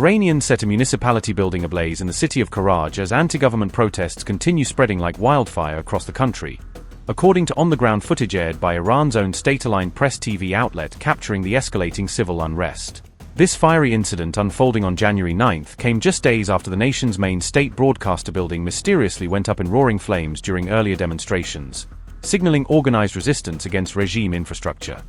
Iranians set a municipality building ablaze in the city of Karaj as anti-government protests continue spreading like wildfire across the country, according to on-the-ground footage aired by Iran's own state-aligned press TV outlet capturing the escalating civil unrest. This fiery incident unfolding on January 9th came just days after the nation's main state broadcaster building mysteriously went up in roaring flames during earlier demonstrations, signaling organized resistance against regime infrastructure.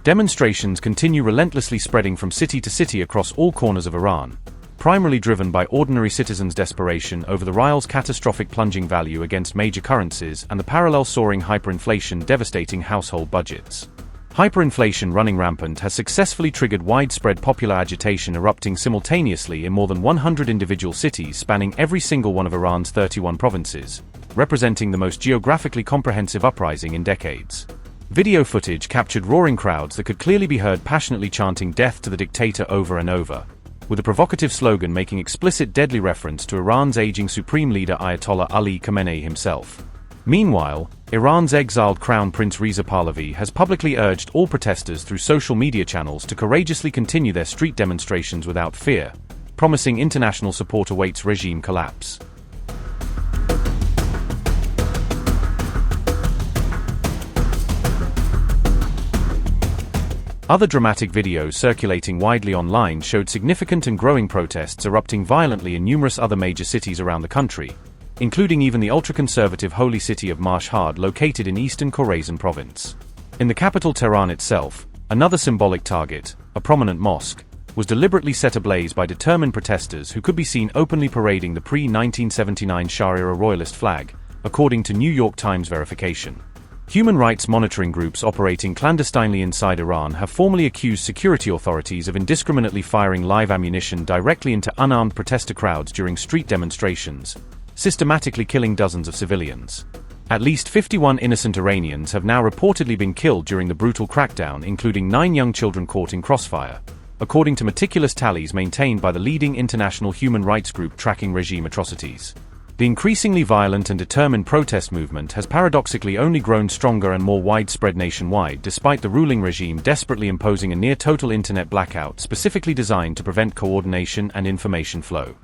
Demonstrations continue relentlessly spreading from city to city across all corners of Iran, primarily driven by ordinary citizens' desperation over the rial's catastrophic plunging value against major currencies and the parallel soaring hyperinflation devastating household budgets. Hyperinflation running rampant has successfully triggered widespread popular agitation erupting simultaneously in more than 100 individual cities spanning every single one of Iran's 31 provinces, representing the most geographically comprehensive uprising in decades. Video footage captured roaring crowds that could clearly be heard passionately chanting death to the dictator over and over, with a provocative slogan making explicit deadly reference to Iran's aging supreme leader Ayatollah Ali Khamenei himself. Meanwhile, Iran's exiled Crown Prince Reza Pahlavi has publicly urged all protesters through social media channels to courageously continue their street demonstrations without fear, promising international support awaits regime collapse. Other dramatic videos circulating widely online showed significant and growing protests erupting violently in numerous other major cities around the country, including even the ultra-conservative holy city of Mashhad located in eastern Khorasan province. In the capital Tehran itself, another symbolic target, a prominent mosque, was deliberately set ablaze by determined protesters who could be seen openly parading the pre-1979 Sharia royalist flag, according to New York Times verification. Human rights monitoring groups operating clandestinely inside Iran have formally accused security authorities of indiscriminately firing live ammunition directly into unarmed protester crowds during street demonstrations, systematically killing dozens of civilians. At least 51 innocent Iranians have now reportedly been killed during the brutal crackdown, including 9 young children caught in crossfire, according to meticulous tallies maintained by the leading international human rights group tracking regime atrocities. The increasingly violent and determined protest movement has paradoxically only grown stronger and more widespread nationwide despite the ruling regime desperately imposing a near-total internet blackout specifically designed to prevent coordination and information flow.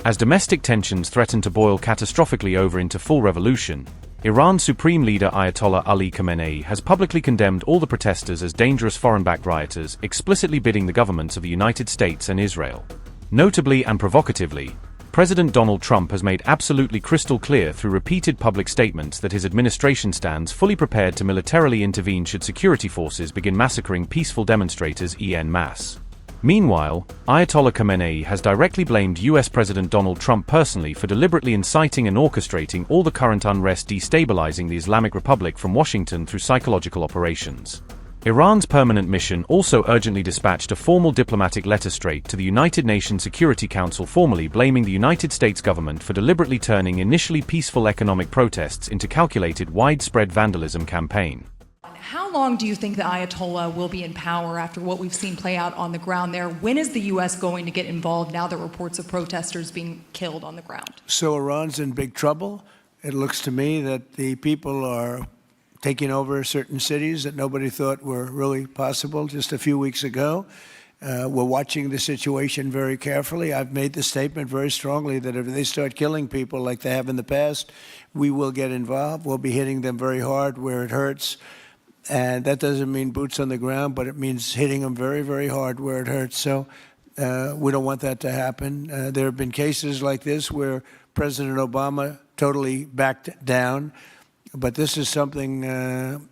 As domestic tensions threaten to boil catastrophically over into full revolution, Iran's supreme leader Ayatollah Ali Khamenei has publicly condemned all the protesters as dangerous foreign-backed rioters, explicitly bidding the governments of the United States and Israel. Notably and provocatively, President Donald Trump has made absolutely crystal clear through repeated public statements that his administration stands fully prepared to militarily intervene should security forces begin massacring peaceful demonstrators en masse. Meanwhile, Ayatollah Khamenei has directly blamed US President Donald Trump personally for deliberately inciting and orchestrating all the current unrest destabilizing the Islamic Republic from Washington through psychological operations. Iran's permanent mission also urgently dispatched a formal diplomatic letter straight to the United Nations Security Council formally blaming the United States government for deliberately turning initially peaceful economic protests into calculated widespread vandalism campaign. How long do you think the Ayatollah will be in power after what we've seen play out on the ground there? When is the U.S. going to get involved now that reports of protesters being killed on the ground? So Iran's in big trouble. It looks to me that the people are taking over certain cities that nobody thought were really possible just a few weeks ago. We're watching the situation very carefully. I've made the statement very strongly that if they start killing people like they have in the past, we will get involved. We'll be hitting them very hard where it hurts. And that doesn't mean boots on the ground, but it means hitting them very, very hard where it hurts. So we don't want that to happen. There have been cases like this where President Obama totally backed down. But this is something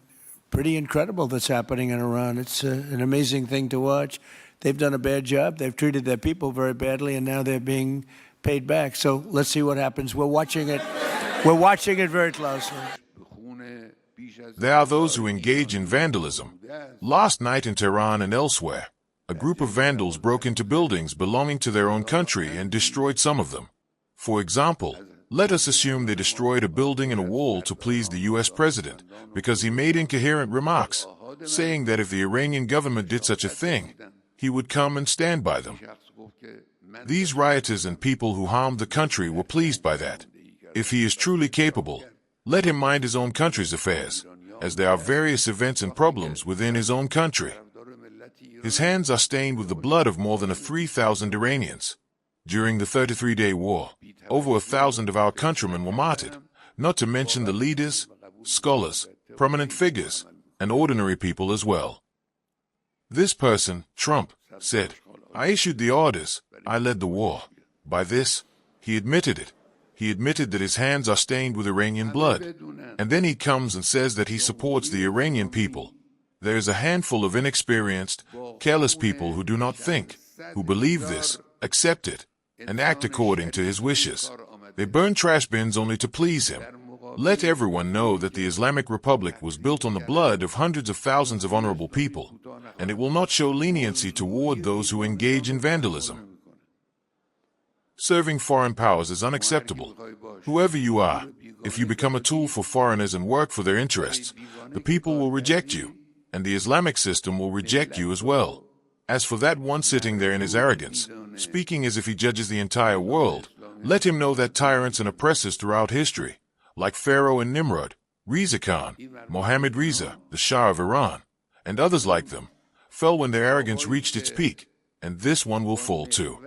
pretty incredible that's happening in Iran. It's an amazing thing to watch. They've done a bad job. They've treated their people very badly, and now they're being paid back. So let's see what happens. We're watching it. We're watching it very closely. There are those who engage in vandalism. Last night in Tehran and elsewhere, a group of vandals broke into buildings belonging to their own country and destroyed some of them. For example, let us assume they destroyed a building and a wall to please the US president because he made incoherent remarks, saying that if the Iranian government did such a thing, he would come and stand by them. These rioters and people who harmed the country were pleased by that. If he is truly capable, let him mind his own country's affairs. as there are various events and problems within his own country. His hands are stained with the blood of more than 3,000 Iranians. During the 33-day war, over 1,000 of our countrymen were martyred, not to mention the leaders, scholars, prominent figures, and ordinary people as well. This person, Trump, said, "I issued the orders, I led the war." By this, he admitted it. He admitted that his hands are stained with Iranian blood. And then he comes and says that he supports the Iranian people. There is a handful of inexperienced, careless people who do not think, who believe this, accept it, and act according to his wishes. They burn trash bins only to please him. Let everyone know that the Islamic Republic was built on the blood of hundreds of thousands of honorable people, and it will not show leniency toward those who engage in vandalism. Serving foreign powers is unacceptable. Whoever you are, if you become a tool for foreigners and work for their interests, the people will reject you, and the Islamic system will reject you as well. As for that one sitting there in his arrogance, speaking as if he judges the entire world, let him know that tyrants and oppressors throughout history, like Pharaoh and Nimrod, Reza Khan, Mohammad Reza, the Shah of Iran, and others like them, fell when their arrogance reached its peak, and this one will fall too.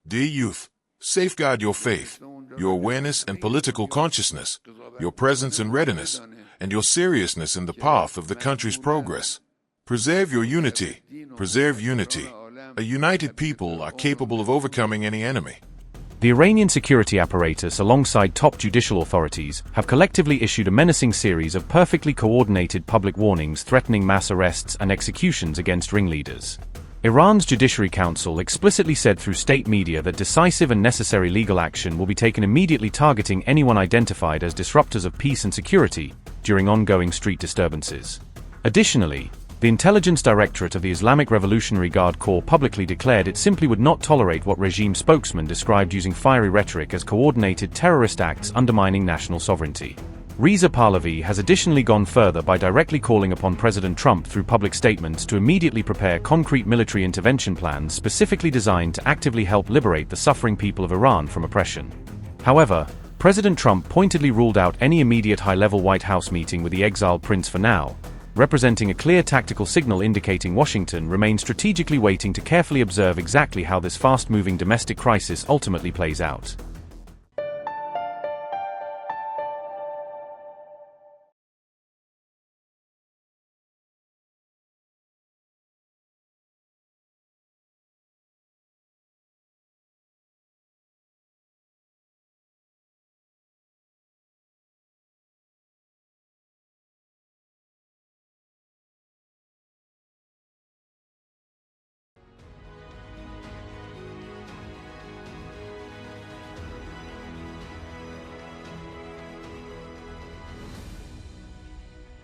Dear youth, safeguard your faith, your awareness and political consciousness, your presence and readiness, and your seriousness in the path of the country's progress. Preserve your unity. Preserve unity. A united people are capable of overcoming any enemy. The Iranian security apparatus, alongside top judicial authorities, have collectively issued a menacing series of perfectly coordinated public warnings threatening mass arrests and executions against ringleaders. Iran's Judiciary Council explicitly said through state media that decisive and necessary legal action will be taken immediately targeting anyone identified as disruptors of peace and security during ongoing street disturbances. Additionally, the Intelligence Directorate of the Islamic Revolutionary Guard Corps publicly declared it simply would not tolerate what regime spokesmen described using fiery rhetoric as coordinated terrorist acts undermining national sovereignty. Reza Pahlavi has additionally gone further by directly calling upon President Trump through public statements to immediately prepare concrete military intervention plans specifically designed to actively help liberate the suffering people of Iran from oppression. However, President Trump pointedly ruled out any immediate high-level White House meeting with the exiled prince for now, representing a clear tactical signal indicating Washington remains strategically waiting to carefully observe exactly how this fast-moving domestic crisis ultimately plays out.